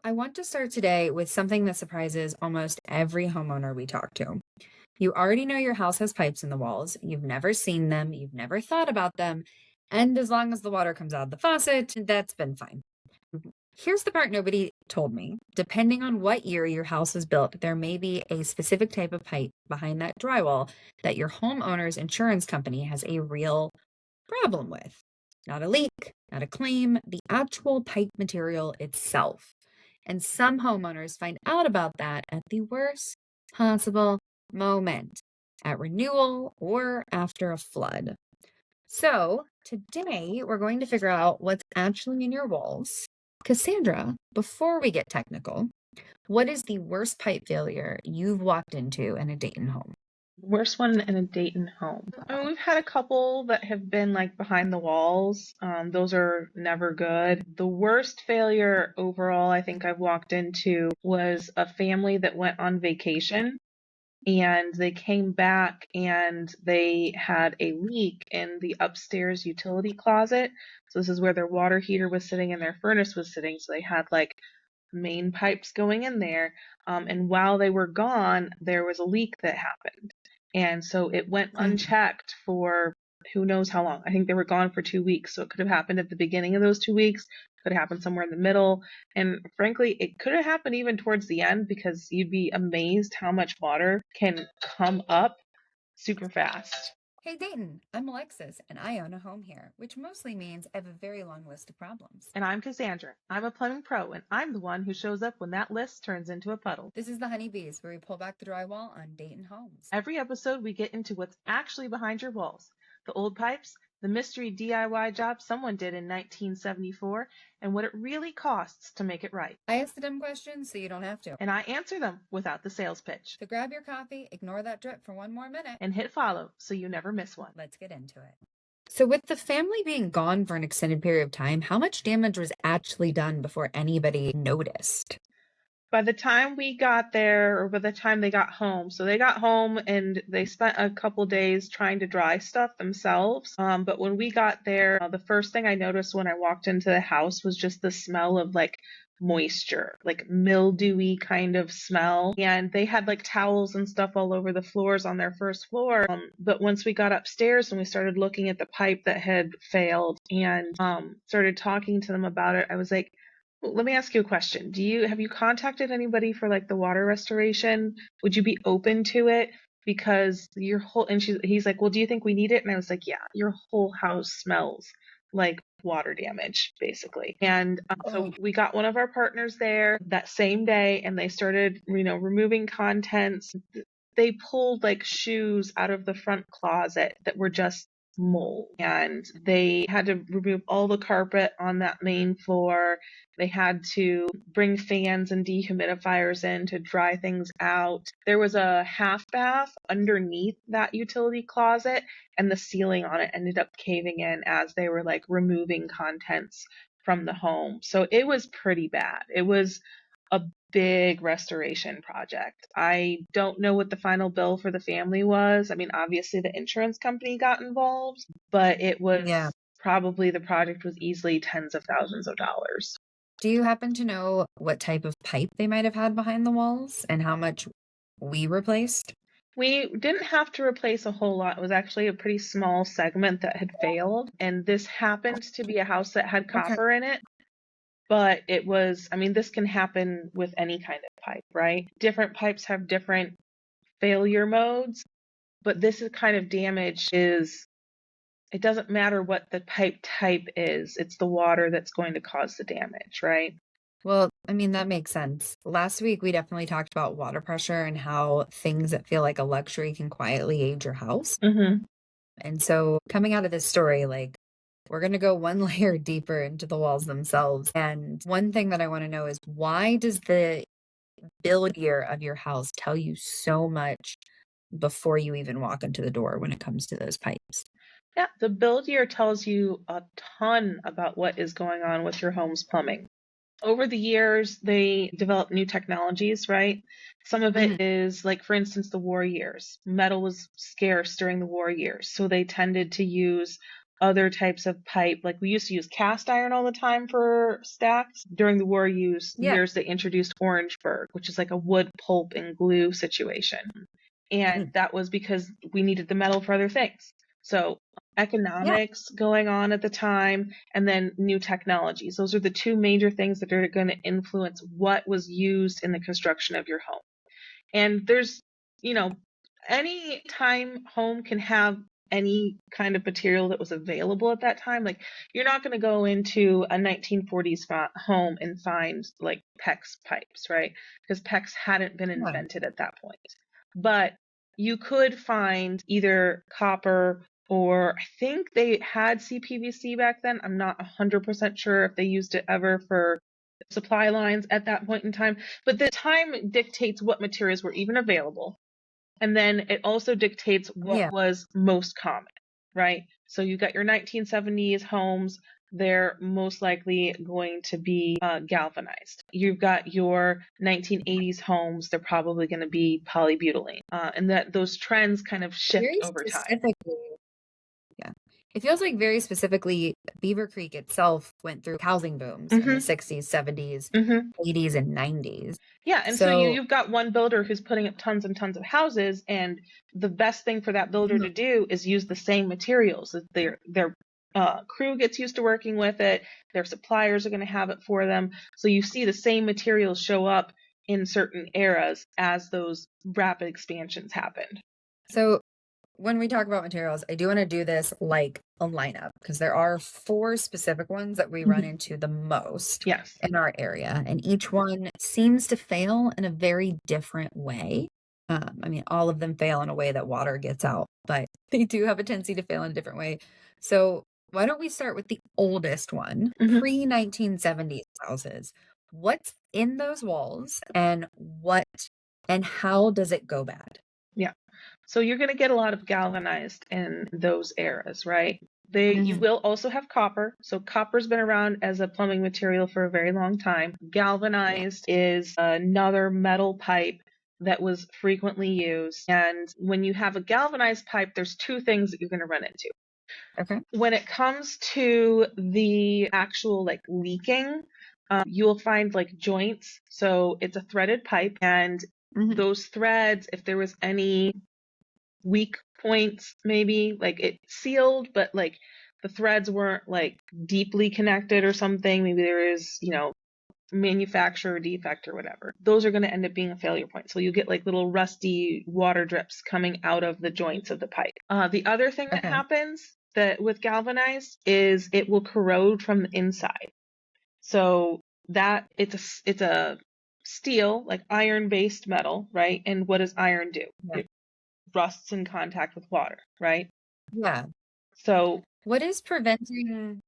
I want to start today with something that surprises almost every homeowner we talk to. You already know your house has pipes in the walls. You've never seen them. You've never thought about them. And as long as the water comes out of the faucet, that's been fine. Here's the part nobody told me. Depending on what year your house was built, there may be a specific type of pipe behind that drywall that your homeowner's insurance company has a real problem with. Not a leak, not a claim, the actual pipe material itself. And some homeowners find out about that at the worst possible moment, at renewal or after a flood. So today we're going to figure out what's actually in your walls. Kassandra, before we get technical, what is the worst pipe failure you've walked into in a Dayton home? Worst one in a Dayton home. We've had a couple that have been like behind the walls. Those are never good. The worst failure overall I think I've walked into was a family that went on vacation and they came back and they had a leak in the upstairs utility closet. So this is where their water heater was sitting and their furnace was sitting. So they had like main pipes going in there. And while they were gone, there was a leak that happened. And so it went unchecked for who knows how long. I think they were gone for 2 weeks. So it could have happened at the beginning of those 2 weeks, could have happened somewhere in the middle. And frankly, it could have happened even towards the end because you'd be amazed how much water can come up super fast. Hey Dayton, I'm Alexis and I own a home here, which mostly means I have a very long list of problems. And I'm Kassandra. I'm a plumbing pro and I'm the one who shows up when that list turns into a puddle. This is the Honeybees, where we pull back the drywall on Dayton homes. Every episode we get into what's actually behind your walls. The old pipes, the mystery DIY job someone did in 1974, and what it really costs to make it right. I ask the dumb questions so you don't have to. And I answer them without the sales pitch. So grab your coffee, ignore that drip for one more minute, and hit follow so you never miss one. Let's get into it. So with the family being gone for an extended period of time, how much damage was actually done before anybody noticed? By the time we got there, or by the time they got home, so they got home and they spent a couple days trying to dry stuff themselves. But when we got there, the first thing I noticed when I walked into the house was just the smell of like moisture, like mildewy kind of smell. And they had like towels and stuff all over the floors on their first floor. But once we got upstairs and we started looking at the pipe that had failed and started talking to them about it, I was like, let me ask you a question. Have you contacted anybody for like the water restoration? Would you be open to it? Because your whole, and he's like, well, do you think we need it? And I was like, yeah, your whole house smells like water damage, basically. And so we got one of our partners there that same day and they started, removing contents. They pulled like shoes out of the front closet that were just mold, and they had to remove all the carpet on that main floor. They had to bring fans and dehumidifiers in to dry things out. There was a half bath underneath that utility closet and the ceiling on it ended up caving in as they were like removing contents from the home. So it was pretty bad. It was a big restoration project. I don't know what the final bill for the family was. I mean, obviously the insurance company got involved, but it was probably, the project was easily tens of thousands of dollars. Do you happen to know what type of pipe they might have had behind the walls and how much we replaced? We didn't have to replace a whole lot. It was actually a pretty small segment that had failed. And this happened to be a house that had copper in it. But it was, this can happen with any kind of pipe, right? Different pipes have different failure modes, but this is kind of damage it doesn't matter what the pipe type is, it's the water that's going to cause the damage, right? Well, that makes sense. Last week, we definitely talked about water pressure and how things that feel like a luxury can quietly age your house. Mm-hmm. And so coming out of this story, we're going to go one layer deeper into the walls themselves. And one thing that I want to know is, why does the build year of your house tell you so much before you even walk into the door when it comes to those pipes? Yeah, the build year tells you a ton about what is going on with your home's plumbing. Over the years, they developed new technologies, right? Some of it is like, for instance, the war years. Metal was scarce during the war years, so they tended to use other types of pipe. Like we used to use cast iron all the time for stacks. During the war Yeah. years, they introduced Orangeburg, which is like a wood pulp and glue situation. And Mm. that was because we needed the metal for other things. So Yeah. economics going on at the time, and then new technologies. Those are the two major things that are going to influence what was used in the construction of your home. And there's, you know, any time home can have any kind of material that was available at that time. Like you're not going to go into a 1940s home and find like PEX pipes, right? Because PEX hadn't been Yeah. invented at that point. But you could find either copper, or I think they had CPVC back then. I'm not 100% sure if they used it ever for supply lines at that point in time. But the time dictates what materials were even available. And then it also dictates what Yeah. was most common, right? So you got your 1970s homes, they're most likely going to be galvanized. You've got your 1980s homes, they're probably going to be polybutylene. And that those trends kind of shift Very over time. specifically. Yeah. It feels like very specifically Beaver Creek itself went through housing booms in the Hmm. 60s, 70s, Hmm. 80s, and 90s. Yeah, and so So, you've got one builder who's putting up tons and tons of houses, and the best thing for that builder mhm. to do is use the same materials. Their crew gets used to working with it. Their suppliers are going to have it for them. So you see the same materials show up in certain eras as those rapid expansions happened. So when we talk about materials, I do want to do this like a lineup because there are four specific ones that we run Mhm. into the most Yes. in our area, and each one seems to fail in a very different way. I mean, all of them fail in a way that water gets out, but they do have a tendency to fail in a different way. So why don't we start with the oldest one, Hmm. pre-1970s houses? What's in those walls and what and how does it go bad? Yeah. So you're going to get a lot of galvanized in those eras, right? You Mhm. will also have copper. So copper's been around as a plumbing material for a very long time. Yeah. Galvanized is another metal pipe that was frequently used. And when you have a galvanized pipe, there's two things that you're going to run into. Okay. When it comes to the actual like leaking, you'll find like joints. So it's a threaded pipe, and Mhm. those threads, if there was any weak points, maybe like it sealed, but like the threads weren't like deeply connected or something. Maybe there is, manufacturer defect or whatever. Those are going to end up being a failure point. So you get like little rusty water drips coming out of the joints of the pipe. The other thing that Okay. happens that with galvanized is it will corrode from the inside. So that it's a steel, like iron based metal, right? And what does iron do? Yeah. It rusts in contact with water, right? Yeah. So, What is preventing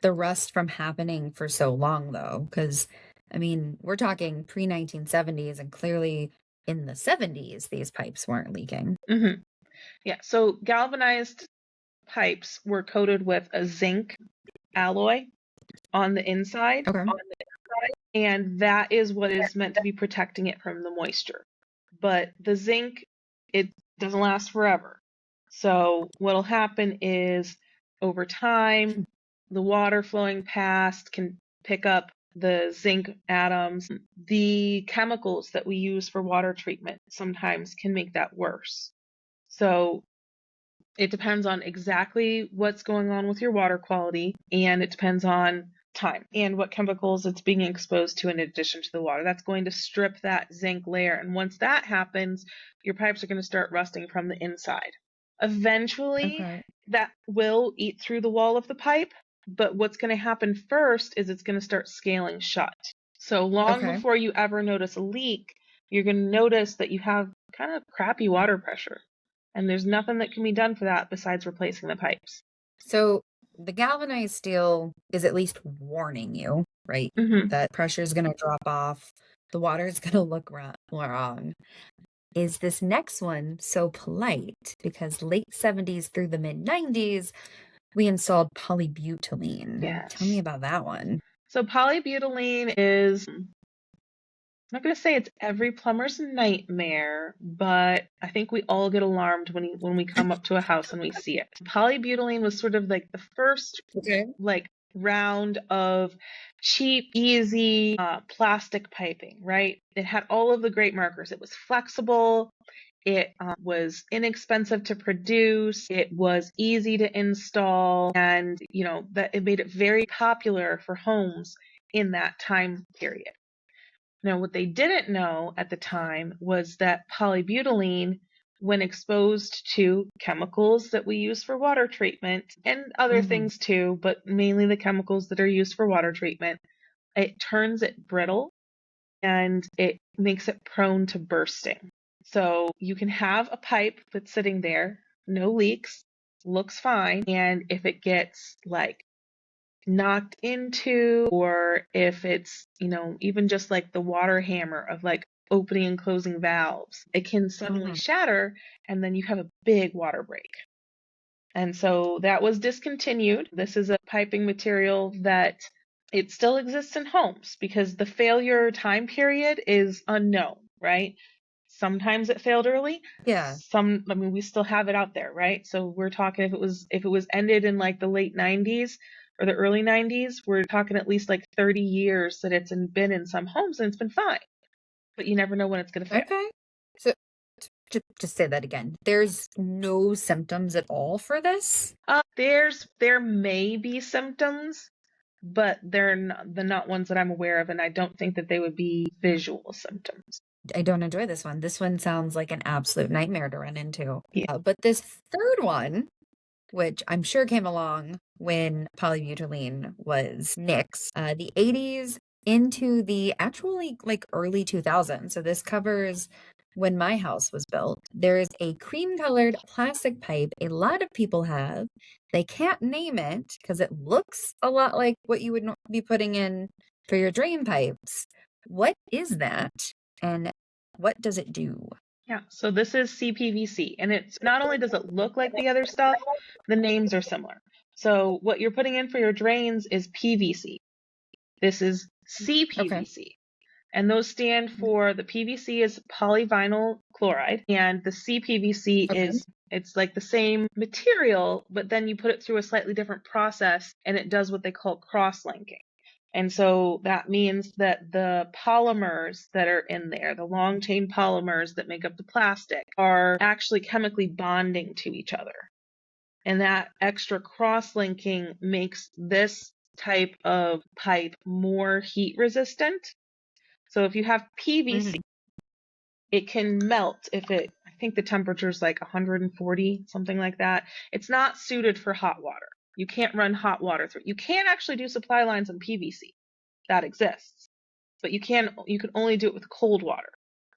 the rust from happening for so long, though? Because, I mean, we're talking pre-1970s, and clearly in the 70s, these pipes weren't leaking. mhm. Yeah, so galvanized pipes were coated with a zinc alloy on the inside, Okay. and that is what is meant to be protecting it from the moisture. But the zinc, it doesn't last forever. So what'll happen is over time, the water flowing past can pick up the zinc atoms. The chemicals that we use for water treatment sometimes can make that worse. So it depends on exactly what's going on with your water quality, and it depends on time and what chemicals it's being exposed to in addition to the water. That's going to strip that zinc layer. And once that happens, your pipes are going to start rusting from the inside. Eventually, Okay. that will eat through the wall of the pipe, but what's going to happen first is it's going to start scaling shut. So long Okay. before you ever notice a leak, you're going to notice that you have kind of crappy water pressure. And there's nothing that can be done for that besides replacing the pipes. So the galvanized steel is at least warning you, right? Hmm. That pressure is going to drop off. The water is going to look wrong. Is this next one so polite? Because late 70s through the mid 90s, we installed polybutylene. Tell me Yes. about that one. So polybutylene is not going to say it's every plumber's nightmare, but I think we all get alarmed when we come up to a house and we see it. Polybutylene was sort of like the first Okay. like round of cheap, easy plastic piping, right? It had all of the great markers. It was flexible. It was inexpensive to produce. It was easy to install, and that it made it very popular for homes in that time period. Now, what they didn't know at the time was that polybutylene, when exposed to chemicals that we use for water treatment and other Hmm. things too, but mainly the chemicals that are used for water treatment, it turns it brittle and it makes it prone to bursting. So you can have a pipe that's sitting there, no leaks, looks fine, and if it gets like knocked into, or if it's, even just like the water hammer of like opening and closing valves, it can suddenly Hmm. shatter and then you have a big water break. And so that was discontinued. This is a piping material that it still exists in homes because the failure time period is unknown, right? Sometimes it failed early. Yeah. I mean, we still have it out there, right? So we're talking if it was ended in like the late 90s or the early 90s, we're talking at least like 30 years that it's been in some homes and it's been fine. But you never know when it's going to fail. Okay. So just say that again. There's no symptoms at all for this? There may be symptoms, but they're not ones that I'm aware of, and I don't think that they would be visual symptoms. I don't enjoy this one. This one sounds like an absolute nightmare to run into. Yeah. But this third one, which I'm sure came along when polybutylene was nixed, the 80s into the actually like early 2000s. So this covers when my house was built. There's a cream colored plastic pipe a lot of people have. They can't name it because it looks a lot like what you would be putting in for your drain pipes. What is that? And what does it do? Yeah, so this is CPVC, and it's not only does it look like the other stuff, the names are similar. So what you're putting in for your drains is PVC. This is Okay. CPVC. And those stand for, the PVC is polyvinyl chloride, and the CPVC Okay. it's like the same material, but then you put it through a slightly different process and it does what they call cross-linking. And so that means that the polymers that are in there, the long chain polymers that make up the plastic, are actually chemically bonding to each other. And that extra cross-linking makes this type of pipe more heat resistant. So if you have PVC, Hmm. it can melt I think the temperature is like 140, something like that. It's not suited for hot water. You can't run hot water through it. You can actually do supply lines on PVC. That exists. But you can only do it with cold water.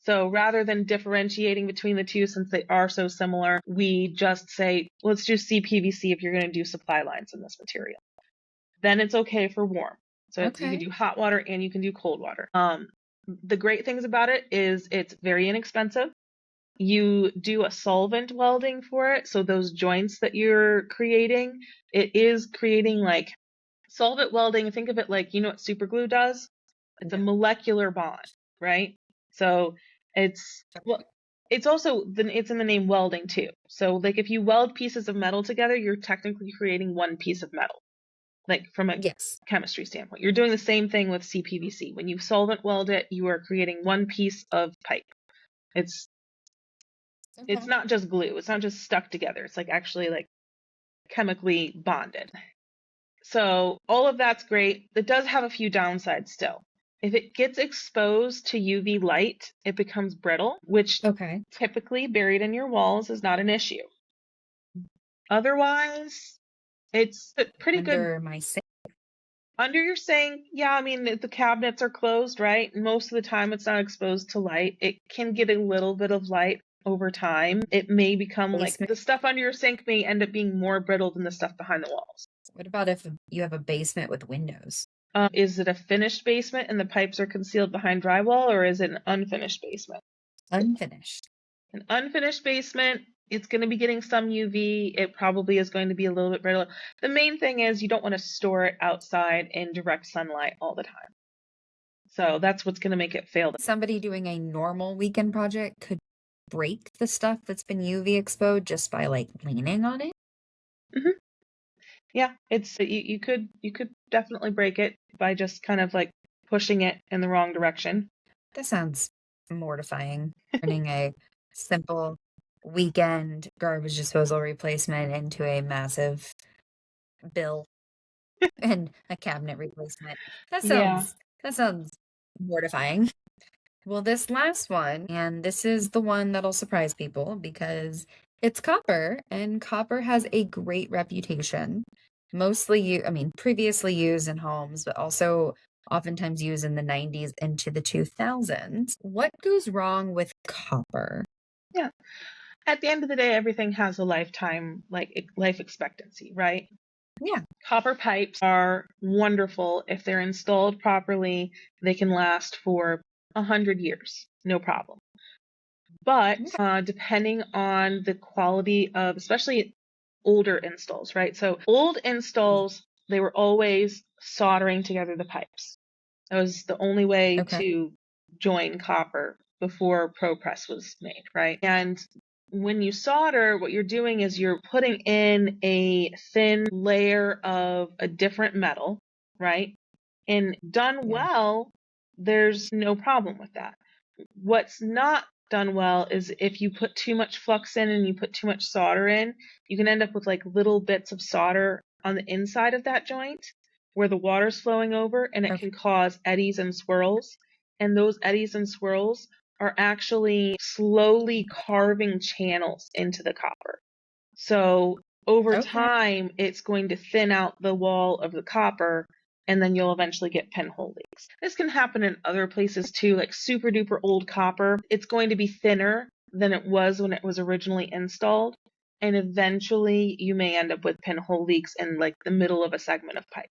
So rather than differentiating between the two, since they are so similar, we just say, let's do CPVC if you're going to do supply lines in this material. Then it's okay for warm. So you can Okay. do hot water and you can do cold water. The great things about it is it's very inexpensive. You do a solvent welding for it. So those joints that you're creating, it is creating like solvent welding. Think of it like, what super glue does? It's a Yeah. molecular bond, right? So well, it's also it's in the name welding too. So like if you weld pieces of metal together, you're technically creating one piece of metal, like from a Yes. chemistry standpoint. You're doing the same thing with CPVC. When you solvent weld it, you are creating one piece of pipe. It's Okay. it's not just glue. It's not just stuck together. It's like actually like chemically bonded. So all of that's great. It does have a few downsides still. If it gets exposed to UV light, it becomes brittle, which Okay. typically buried in your walls is not an issue. Otherwise, it's a pretty good. Under my sink. Under your sink, yeah, I mean, the cabinets are closed, right? Most of the time it's not exposed to light. It can get a little bit of light over time. It may become like Basement. the stuff under your sink may end up being more brittle than the stuff behind the walls. What about if you have a basement with windows? Is it a finished basement and the pipes are concealed behind drywall, or is it an unfinished basement? Unfinished. An unfinished basement, it's going to be getting some UV. It probably is going to be a little bit brittle. The main thing is you don't want to store it outside in direct sunlight all the time. So that's what's going to make it fail. Somebody doing a normal weekend project could break the stuff that's been UV exposed just by like leaning on it. Hmm. Yeah, you could definitely break it by just kind of like pushing it in the wrong direction. That sounds mortifying. Turning a simple weekend garbage disposal replacement into a massive bill and a cabinet replacement. That Yeah. sounds that sounds mortifying. Well, this last one, and this is the one that'll surprise people because it's copper, and copper has a great reputation. Previously used in homes, but also oftentimes used in the 90s into the 2000s. What goes wrong with copper? Yeah. At the end of the day, everything has a lifetime, life expectancy, right? Yeah. Copper pipes are wonderful. If they're installed properly, they can last for 100 years, no problem. But Okay. depending on the quality of, especially older installs, right? So old installs, they were always soldering together the pipes. That was the only way Okay. to join copper before ProPress was made, right? And when you solder, what you're doing is you're putting in a thin layer of a different metal, right? And done Yeah. well, there's no problem with that. What's not done well is if you put too much flux in and you put too much solder in, you can end up with like little bits of solder on the inside of that joint where the water's flowing over, and it Okay. can cause eddies and swirls. And those eddies and swirls are actually slowly carving channels into the copper. So over Okay. time, it's going to thin out the wall of the copper, and then you'll eventually get pinhole leaks. This can happen in other places too, like super duper old copper. It's going to be thinner than it was when it was originally installed, and eventually you may end up with pinhole leaks in like the middle of a segment of pipe.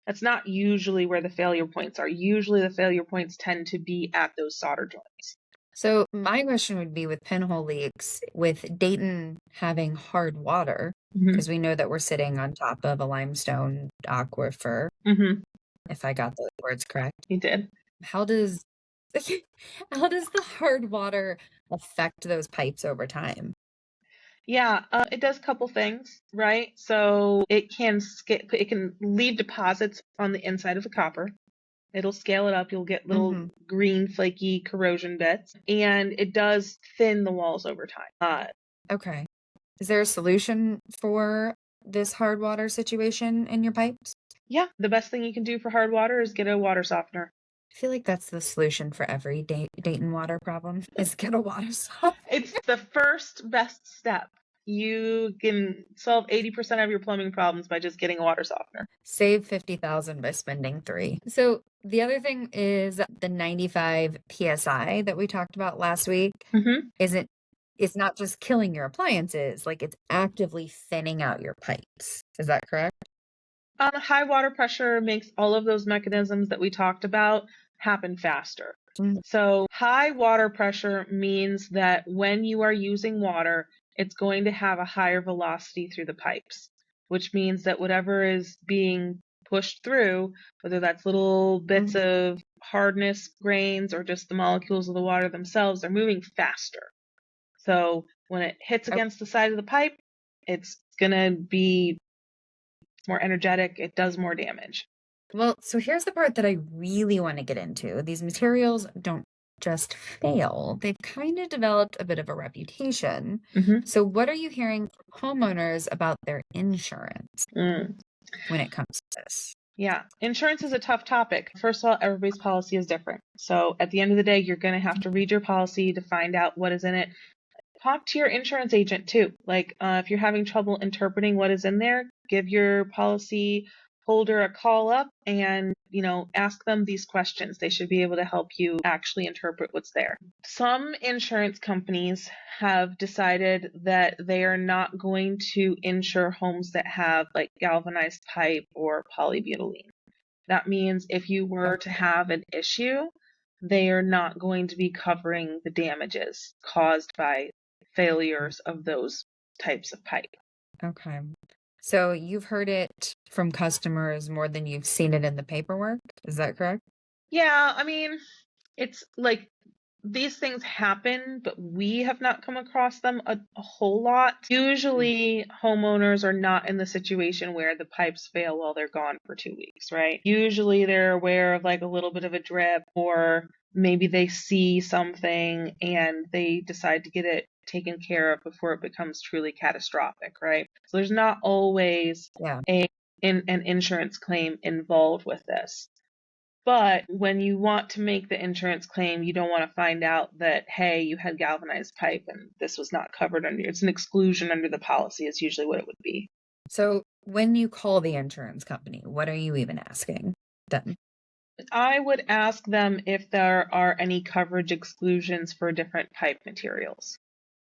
That's not usually where the failure points are. Usually the failure points tend to be at those solder joints. So my question would be with pinhole leaks, with Dayton having hard water, Hmm. because we know that we're sitting on top of a limestone aquifer, Hmm. if I got those words correct. You did. How does how does the hard water affect those pipes over time? Yeah, it does a couple things, right? So it can leave deposits on the inside of the copper. It'll scale it up. You'll get little Hmm. green flaky corrosion bits, and it does thin the walls over time. Okay. Is there a solution for this hard water situation in your pipes? Yeah, the best thing you can do for hard water is get a water softener. I feel like that's the solution for every Dayton water problem is get a water softener. It's the first best step. You can solve 80% of your plumbing problems by just getting a water softener. Save 50,000 by spending 3. So the other thing is the 95 PSI that we talked about last week Hmm. isn't it's not just killing your appliances, like it's actively thinning out your pipes. Is that correct? High water pressure makes all of those mechanisms that we talked about happen faster. Mm. So high water pressure means that when you are using water, it's going to have a higher velocity through the pipes, which means that whatever is being pushed through, whether that's little bits Mhm. of hardness grains or just the molecules of the water themselves, they're moving faster. So when it hits Oh, against the side of the pipe, it's going to be more energetic, it does more damage. well, so here's the part that I really want to get into. These materials don't just fail. They've kind of developed a bit of a reputation. Hmm. So what are you hearing from homeowners about their insurance Mm. when it comes to this? Yeah, insurance is a tough topic. First of all, everybody's policy is different. So at the end of the day, you're going to have to read your policy to find out what is in it. Talk to your insurance agent too. Like if you're having trouble interpreting what is in there, give your policy holder a call up and ask them these questions. They should be able to help you actually interpret what's there. Some insurance companies have decided that they are not going to insure homes that have like galvanized pipe or polybutylene. That means if you were to have an issue, they are not going to be covering the damages caused by failures of those types of pipe. Okay. So you've heard it from customers more than you've seen it in the paperwork. Is that correct? Yeah, I mean, it's like these things happen, but we have not come across them a whole lot. Mm. Usually, homeowners are not in the situation where the pipes fail while they're gone for 2 weeks, right? Usually, they're aware of like a little bit of a drip, or maybe they see something and they decide to get it taken care of before it becomes truly catastrophic, right? So there's not always Yeah. an insurance claim involved with this. But when you want to make the insurance claim, you don't want to find out that, hey, you had galvanized pipe and this was not covered under, it's an exclusion under the policy, is usually what it would be. So when you call the insurance company, what are you even asking them? I would ask them if there are any coverage exclusions for different pipe materials.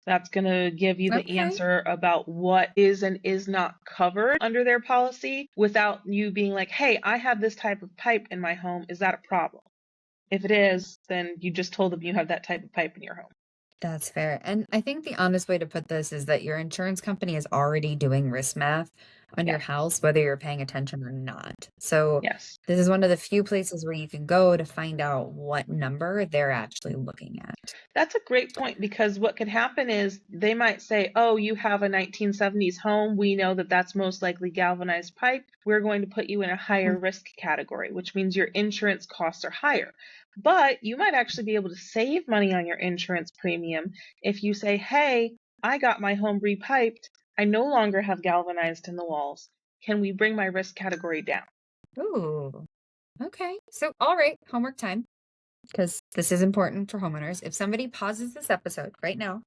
That's going to give you the Okay. answer about what is and is not covered under their policy without you being like, hey, I have this type of pipe in my home. Is that a problem? If it is, then you just told them you have that type of pipe in your home. That's fair. And I think the honest way to put this is that your insurance company is already doing risk math on your Yeah. house, whether you're paying attention or not. So Yes. this is one of the few places where you can go to find out what number they're actually looking at. That's a great point because what could happen is they might say, oh, you have a 1970s home. We know that that's most likely galvanized pipe. We're going to put you in a higher Mm. risk category, which means your insurance costs are higher. But you might actually be able to save money on your insurance premium if you say, hey, I got my home repiped. I no longer have galvanized in the walls. Can we bring my risk category down? Ooh, okay. So, all right, homework time, because this is important for homeowners. If somebody pauses this episode right now,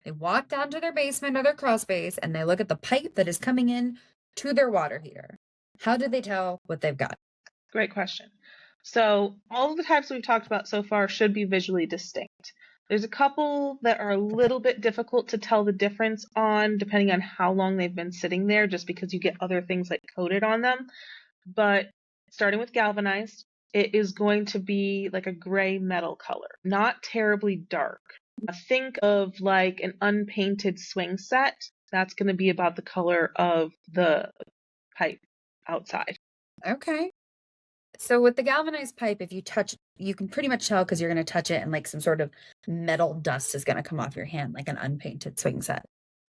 they walk down to their basement or their crawl space and they look at the pipe that is coming in to their water heater, how do they tell what they've got? Great question. So all of the types we've talked about so far should be visually distinct. There's a couple that are a Okay. little bit difficult to tell the difference on depending on how long they've been sitting there, just because you get other things like coated on them. But starting with galvanized, it is going to be like a gray metal color, not terribly dark. Think of like an unpainted swing set. That's going to be about the color of the pipe outside. Okay. So with the galvanized pipe, if you touch, you can pretty much tell because you're going to touch it and like some sort of metal dust is going to come off your hand, like an unpainted swing set.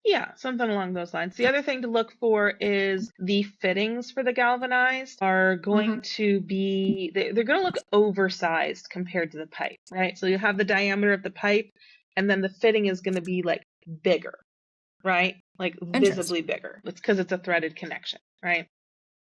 Yeah, something along those lines. The other thing to look for is the fittings for the galvanized are Hmm. going to be, they're going to look oversized compared to the pipe, right? So you have the diameter of the pipe, and then the fitting is going to be like bigger, right? Like Interesting. visibly bigger. It's because it's a threaded connection, right?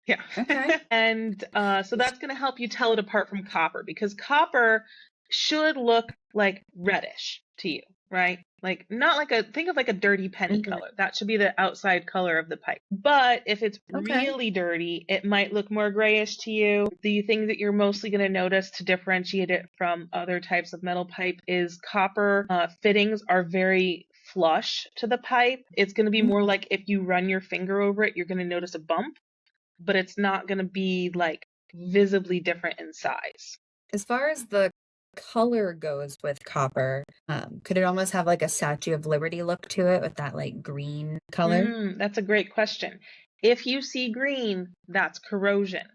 Yeah. Okay. And so that's going to help you tell it apart from copper because copper should look like reddish to you, right? Like not like think of like a dirty penny Mhm. color. That should be the outside color of the pipe. But if it's Okay. really dirty, it might look more grayish to you. The thing that you're mostly going to notice to differentiate it from other types of metal pipe is copper fittings are very flush to the pipe. It's going to be more Mhm. like if you run your finger over it, you're going to notice a bump, but it's not going to be like visibly different in size. As far as the color goes with copper, could it almost have like a Statue of Liberty look to it with that like green color? That's a great question. If you see green, that's corrosion.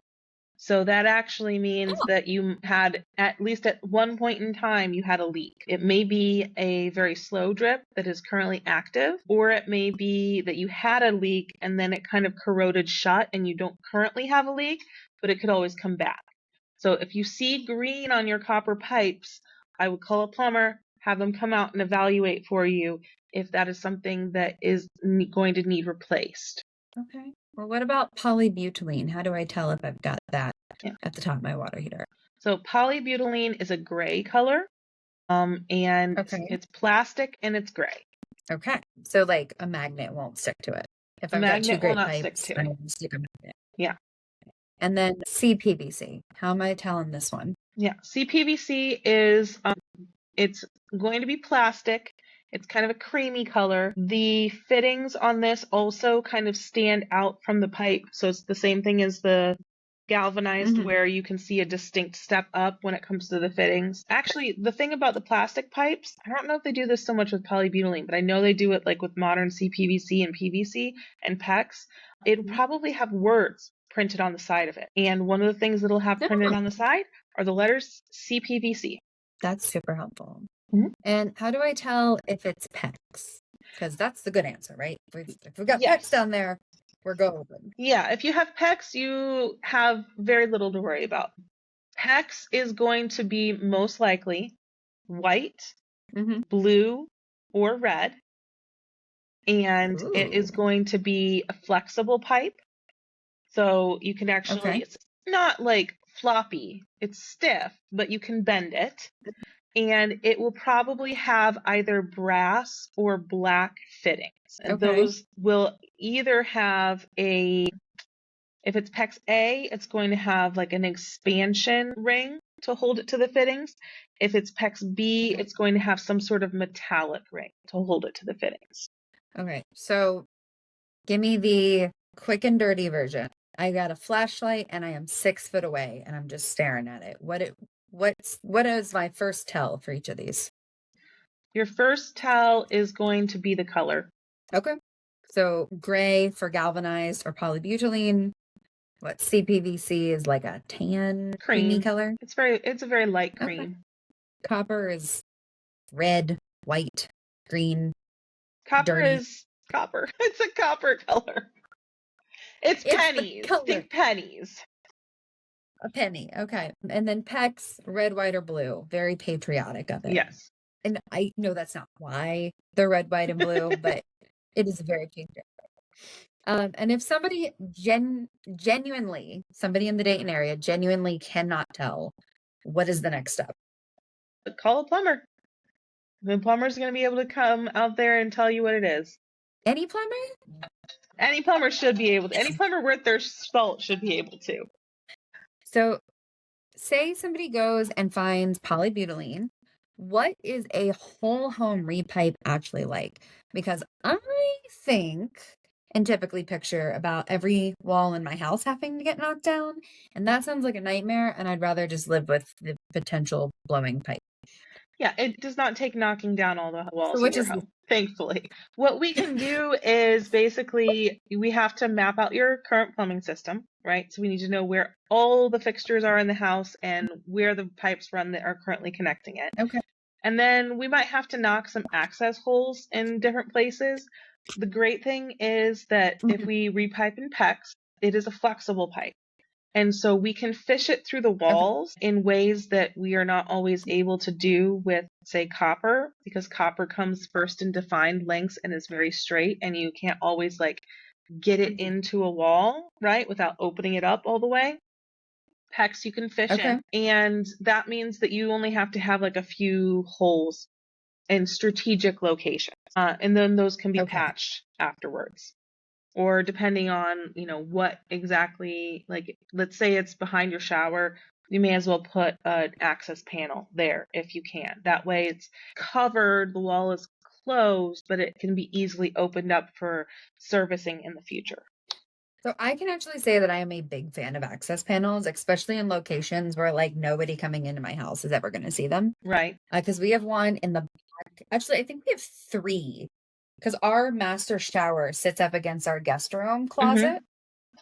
So that actually means Oh, that you had, at least at one point in time, you had a leak. It may be a very slow drip that is currently active, or it may be that you had a leak and then it kind of corroded shut and you don't currently have a leak, but it could always come back. So if you see green on your copper pipes, I would call a plumber, have them come out and evaluate for you if that is something that is going to need replaced. okay. Well, what about polybutylene? How do I tell if I've got that Yeah. at the top of my water heater? So polybutylene is a gray color, and Okay. it's plastic and it's gray. Okay. So like a magnet won't stick to it. If A I've got two magnet will great not stick pipes, to I it. will stick a magnet. Yeah. And then CPVC. How am I telling this one? Yeah. CPVC is it's going to be plastic. It's kind of a creamy color. The fittings on this also kind of stand out from the pipe. So it's the same thing as the galvanized Hmm. where you can see a distinct step up when it comes to the fittings. Actually, the thing about the plastic pipes, I don't know if they do this so much with polybutylene, but I know they do it like with modern CPVC and PVC and PEX. It'll probably have words printed on the side of it. And one of the things that'll have printed No. on the side are the letters CPVC. That's super helpful. Mhm. And how do I tell if it's PEX? Because that's the good answer, right? If we've got Yes. PEX down there, we're golden. Yeah, if you have PEX, you have very little to worry about. PEX is going to be most likely white, Mm-hmm. blue, or red, and it is Ooh, going to be a flexible pipe. So you can actually, okay. it's not like floppy, it's stiff, but you can bend it. And it will probably have either brass or black fittings. And Okay. those will either have if it's PEX A, it's going to have like an expansion ring to hold it to the fittings. If it's PEX B, Okay. it's going to have some sort of metallic ring to hold it to the fittings. Okay. So give me the quick and dirty version. I got a flashlight and I am 6 foot away and I'm just staring at it. What is my first tell for each of these? Your first tell is going to be the color. Okay. So gray for galvanized or polybutylene. What CPVC is like a tan creamy Cream. color. It's a very light Okay. cream. Copper is red, white, green, Copper dirty. is copper. It's a copper color. It's It's the pennies. color. Think pennies. A penny. Okay. And then PEX, red, white, or blue. Very patriotic of it. Yes. And I know that's not why they're red, white, and blue, but it is very patriotic. And if somebody genuinely, somebody in the Dayton area genuinely cannot tell, what is the next step? Call a plumber. The plumber's going to be able to come out there and tell you what it is. Any plumber? Any plumber should be able to. Any plumber worth their salt should be able to. So say somebody goes and finds polybutylene. What is a whole home repipe actually like? Because I think and typically picture about every wall in my house having to get knocked down, and that sounds like a nightmare, and I'd rather just live with the potential blowing pipe. Yeah, it does not take knocking down all the So walls in which your is home, thankfully. What we can do is basically we have to map out your current plumbing system, right? So we need to know where all the fixtures are in the house and where the pipes run that are currently connecting it. okay. And then we might have to knock some access holes in different places. The great thing is that if Mhm. we repipe in PEX, it is a flexible pipe. And so we can fish it through the Okay. walls in ways that we are not always able to do with, say, copper, because copper comes first in defined lengths and is very straight, and you can't always like get it Mhm. into a wall, right, without opening it up all the way. PEX you can fish Okay. in, and that means that you only have to have like a few holes in strategic locations, and then those can be Okay. patched afterwards. Or depending on, what exactly, like, let's say it's behind your shower, you may as well put an access panel there if you can. That way it's covered, the wall is closed, but it can be easily opened up for servicing in the future. So I can actually say that I am a big fan of access panels, especially in locations where like nobody coming into my house is ever going to see them. Right. Because we have one in the back. Actually, I think we have three because our master shower sits up against our guest room Mm-hmm. closet,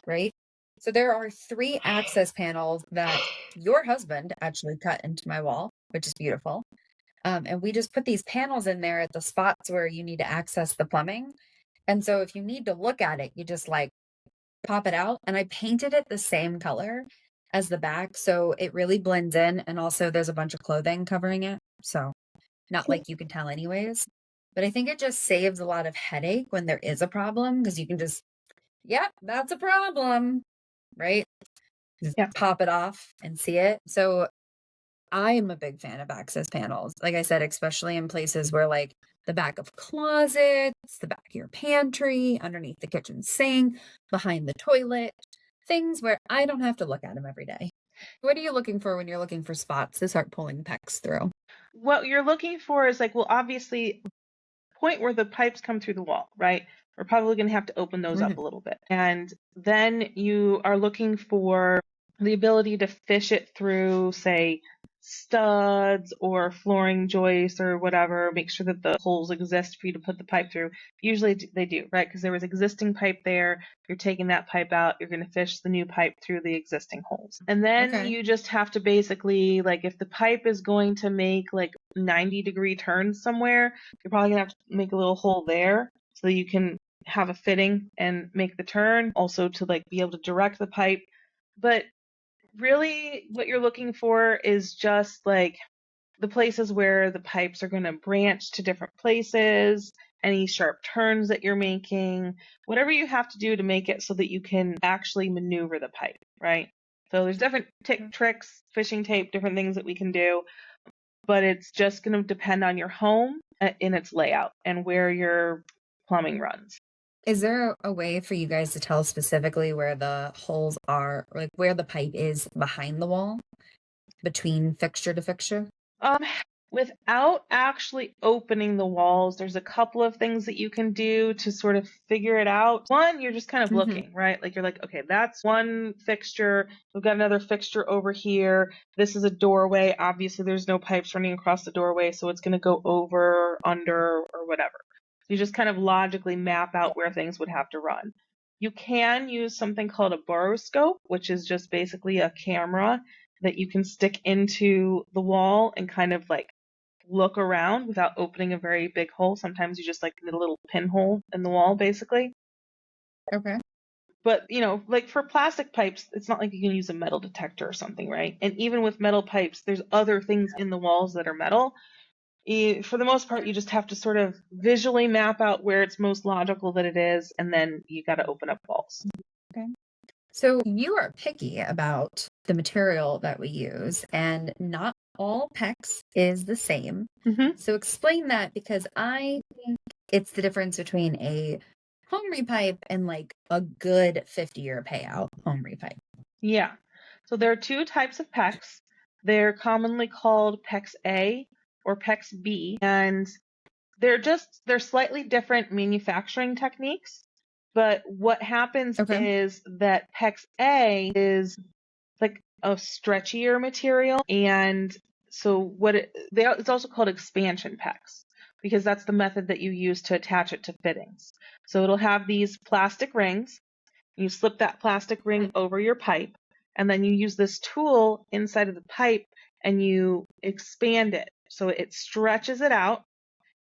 right? So there are three access panels that your husband actually cut into my wall, which is beautiful. And we just put these panels in there at the spots where you need to access the plumbing. And so if you need to look at it, you just like pop it out. And I painted it the same color as the back. So it really blends in. And also there's a bunch of clothing covering it. So not like you can tell anyways. But I think it just saves a lot of headache when there is a problem because you can just, yep, that's a problem, right? Just Yeah. pop it off and see it. So I am a big fan of access panels. Like I said, especially in places where like the back of closets, the back of your pantry, underneath the kitchen sink, behind the toilet, things where I don't have to look at them every day. What are you looking for when you're looking for spots to start pulling pecs through? What you're looking for is like, well, obviously, point where the pipes come through the wall, right? We're probably going to have to open those up Mhm. a little bit. And then you are looking for the ability to fish it through, say, studs or flooring joists or whatever, make sure that the holes exist for you to put the pipe through. Usually they do, right? Because there was existing pipe there. You're taking that pipe out. You're going to fish the new pipe through the existing holes. And then Okay. you just have to basically, like, if the pipe is going to make like 90-degree turns somewhere, you're probably going to have to make a little hole there so that you can have a fitting and make the turn. Also to like be able to direct the pipe. But really what you're looking for is just like the places where the pipes are going to branch to different places, any sharp turns that you're making, whatever you have to do to make it so that you can actually maneuver the pipe, right? So there's different tricks, fishing tape, different things that we can do, but it's just going to depend on your home in its layout and where your plumbing runs. Is there a way for you guys to tell specifically where the holes are, or like where the pipe is behind the wall, between fixture to fixture? Um, Without actually opening the walls, there's a couple of things that you can do to sort of figure it out. One, you're just kind of Mm-hmm. looking, right? Like you're like, okay, that's one fixture. We've got another fixture over here. This is a doorway. Obviously, there's no pipes running across the doorway, so it's going to go over, under, or whatever. You just kind of logically map out where things would have to run. You can use something called a boroscope, which is just basically a camera that you can stick into the wall and kind of like look around without opening a very big hole. Sometimes you just like need a little pinhole in the wall, basically. Okay. But, you know, like for plastic pipes, it's not like you can use a metal detector or something, right? And even with metal pipes, there's other things in the walls that are metal. For the most part, you just have to sort of visually map out where it's most logical that it is, and then you got to open up walls. Okay. So you are picky about the material that we use, and not all PEX is the same. Mm-hmm. So explain that, because I think it's the difference between a home repipe and like a good 50-year payout home repipe. Yeah. So there are two types of PEX. They're commonly called PEX A or PEX B, and they're slightly different manufacturing techniques. But what happens Okay. is that PEX A is like a stretchier material, and so it's also called expansion PEX because that's the method that you use to attach it to fittings. So it'll have these plastic rings. You slip that plastic ring over your pipe, and then you use this tool inside of the pipe and you expand it. So it stretches it out,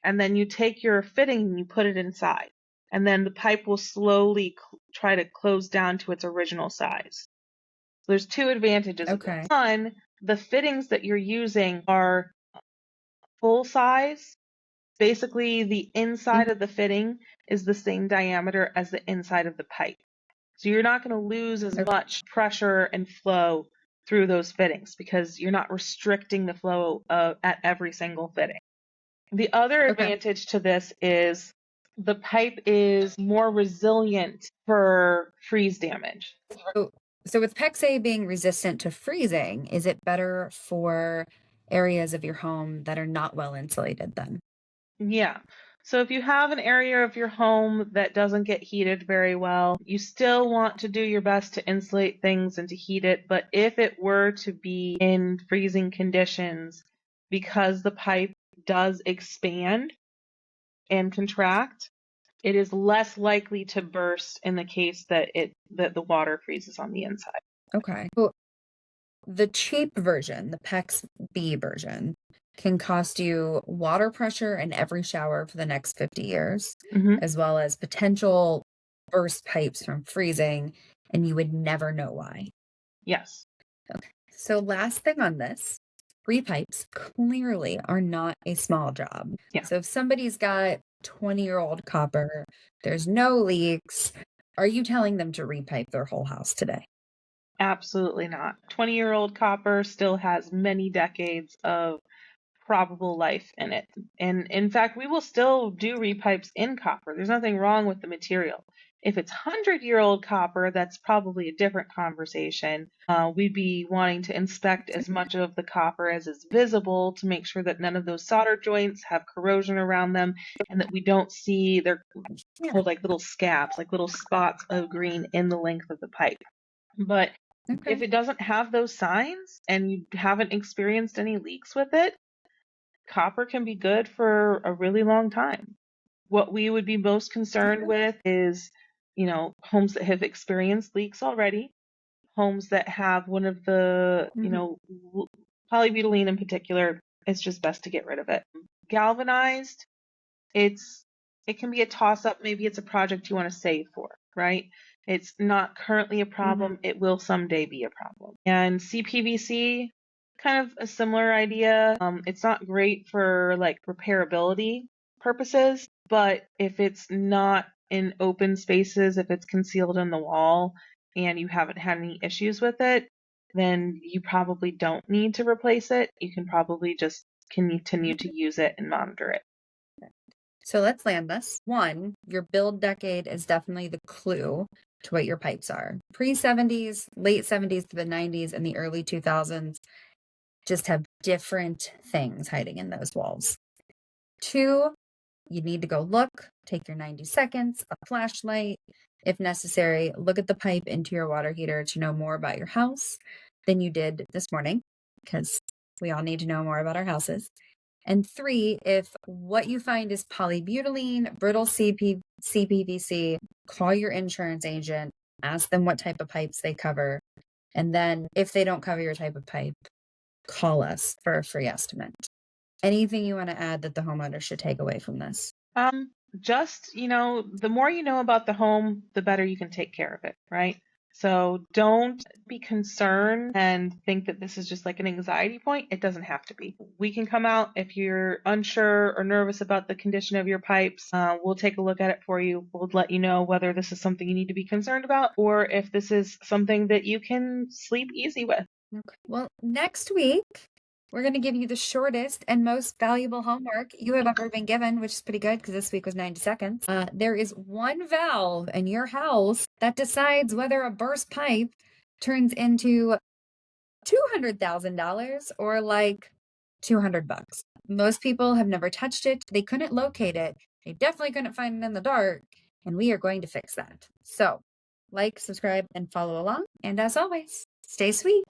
and then you take your fitting and you put it inside. And then the pipe will slowly try to close down to its original size. So there's two advantages of Okay. this. One, the fittings that you're using are full size. Basically, the inside Mhm. of the fitting is the same diameter as the inside of the pipe. So you're not going to lose as Okay. much pressure and flow through those fittings because you're not restricting the flow at every single fitting. The other Okay. advantage to this is the pipe is more resilient for freeze damage. So, so with PEX-A being resistant to freezing, is it better for areas of your home that are not well insulated then? Yeah. So if you have an area of your home that doesn't get heated very well, you still want to do your best to insulate things and to heat it. But if it were to be in freezing conditions, because the pipe does expand and contract, it is less likely to burst in the case that the water freezes on the inside. Okay. Well, the cheap version, the PEX B version, can cost you water pressure in every shower for the next 50 years, Hmm. as well as potential burst pipes from freezing, and you would never know why. Yes. Okay. So last thing on this, repipes clearly are not a small job. Yeah. So if somebody's got 20-year-old copper, there's no leaks, are you telling them to repipe their whole house today? Absolutely not. 20-year-old copper still has many decades of probable life in it. And in fact, we will still do repipes in copper. There's nothing wrong with the material. If it's 100-year-old copper, that's probably a different conversation. We'd be wanting to inspect as much of the copper as is visible to make sure that none of those solder joints have corrosion around them and that we don't see, they're Yeah. called like little scabs, like little spots of green in the length of the pipe. But Okay. If it doesn't have those signs and you haven't experienced any leaks with it, copper can be good for a really long time. What we would be most concerned Okay. with is, homes that have experienced leaks already, homes that have one of the, Mhm. polybutylene in particular, it's just best to get rid of it. Galvanized, it's it can be a toss up. Maybe it's a project you want to save for, right? It's not currently a Mhm. problem. It will someday be a problem. And CPVC, kind of a similar idea. It's not great for like repairability purposes, but if it's not in open spaces, if it's concealed in the wall and you haven't had any issues with it, then you probably don't need to replace it. You can probably just continue to use it and monitor it. So let's land this. One, your build decade is definitely the clue to what your pipes are. Pre 70s, late 70s to the 90s, and the early 2000s just have different things hiding in those walls. Two, you need to go look, take your 90 seconds, a flashlight, if necessary, look at the pipe into your water heater to know more about your house than you did this morning, because we all need to know more about our houses. And three, if what you find is polybutylene, brittle CPVC, call your insurance agent, ask them what type of pipes they cover. And then if they don't cover your type of pipe, call us for a free estimate. Anything you want to add that the homeowner should take away from this? Just, the more you know about the home, the better you can take care of it, right? So don't be concerned and think that this is just like an anxiety point. It doesn't have to be. We can come out if you're unsure or nervous about the condition of your pipes. We'll take a look at it for you. We'll let you know whether this is something you need to be concerned about or if this is something that you can sleep easy with. Okay. Well, next week, we're going to give you the shortest and most valuable homework you have ever been given, which is pretty good because this week was 90 seconds. There is one valve in your house that decides whether a burst pipe turns into $200,000 or like 200 bucks. Most people have never touched it. They couldn't locate it. They definitely couldn't find it in the dark. And we are going to fix that. So, like, subscribe, and follow along. And as always, stay sweet.